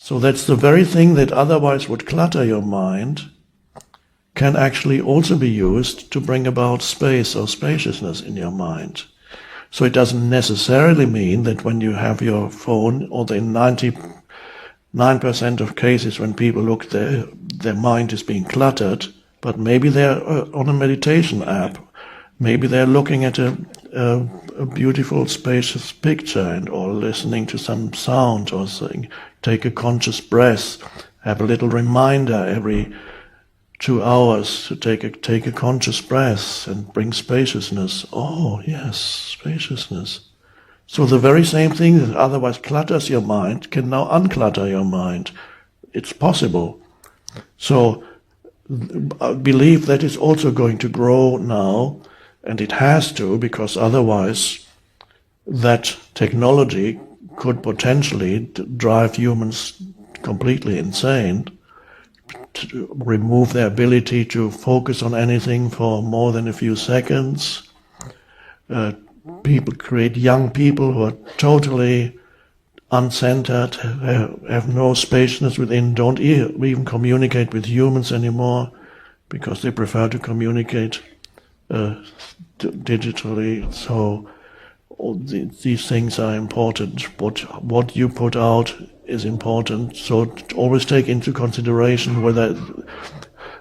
So that's the very thing that otherwise would clutter your mind can actually also be used to bring about space or spaciousness in your mind. So it doesn't necessarily mean that when you have your phone, or in 99% of cases when people look, their mind is being cluttered, but maybe they're on a meditation app. Maybe they're looking at a beautiful, spacious picture or listening to some sound or saying, take a conscious breath, have a little reminder every 2 hours to take a conscious breath and bring spaciousness. Oh, yes, spaciousness. So the very same thing that otherwise clutters your mind can now unclutter your mind. It's possible. So I believe that is also going to grow now, and it has to, because otherwise that technology could potentially drive humans completely insane, to remove their ability to focus on anything for more than a few seconds. People create young people who are totally uncentered, have no spaciousness within, don't even communicate with humans anymore, because they prefer to communicate digitally. So these things are important. What you put out is important. So always take into consideration whether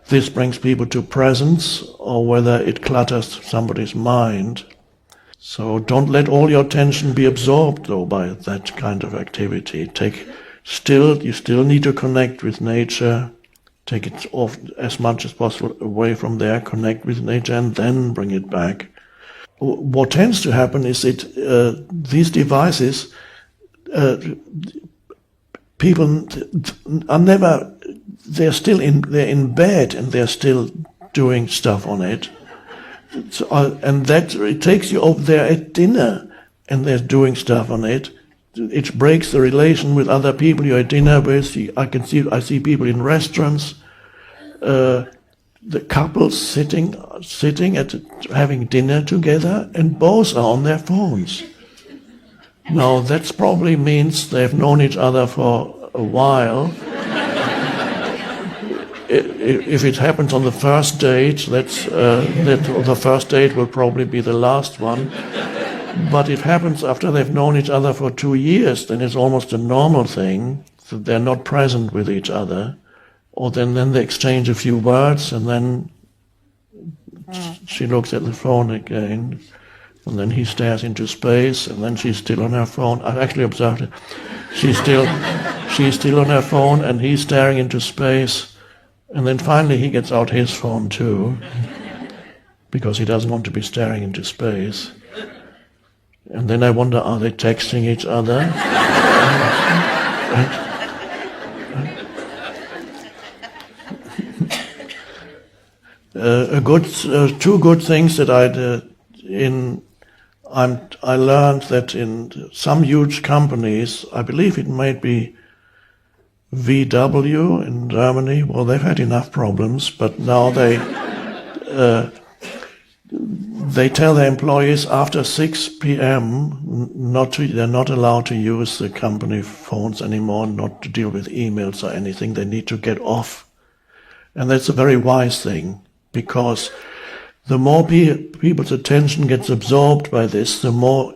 this brings people to presence or whether it clutters somebody's mind. So don't let all your attention be absorbed, though, by that kind of activity. You still need to connect with nature. Take it off as much as possible away from there, connect with nature, and then bring it back. What tends to happen is that these devices, people are never, they're in bed and they're still doing stuff on it. So, and that it takes you over there at dinner and they're doing stuff on it. It breaks the relation with other people you're at dinner with. I see people in restaurants, the couples sitting at having dinner together, and both are on their phones. Now that probably means they've known each other for a while. If it happens on the first date, the first date will probably be the last one. But if it happens after they've known each other for 2 years, then it's almost a normal thing that they're not present with each other. Or then they exchange a few words, and then she looks at the phone again, and then he stares into space, and then she's still on her phone. I've actually observed it. She's still on her phone, and he's staring into space, and then finally he gets out his phone too, because he doesn't want to be staring into space. And then I wonder, are they texting each other? Two good things that I learned that in some huge companies, I believe it might be VW in Germany. Well, they've had enough problems, but now they tell their employees after 6 p.m. they're not allowed to use the company phones anymore, not to deal with emails or anything. They need to get off, and that's a very wise thing. Because the more people's attention gets absorbed by this, the more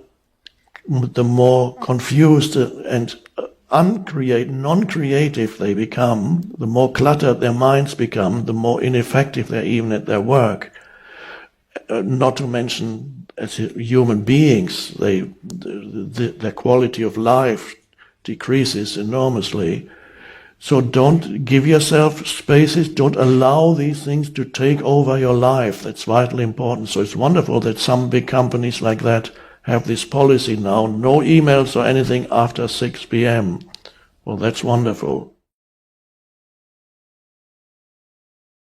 confused and non-creative they become, the more cluttered their minds become, the more ineffective they're even at their work. Not to mention, as human beings, their quality of life decreases enormously. So don't give yourself spaces, don't allow these things to take over your life. That's vitally important. So it's wonderful that some big companies like that have this policy now, no emails or anything after 6 p.m. Well, that's wonderful.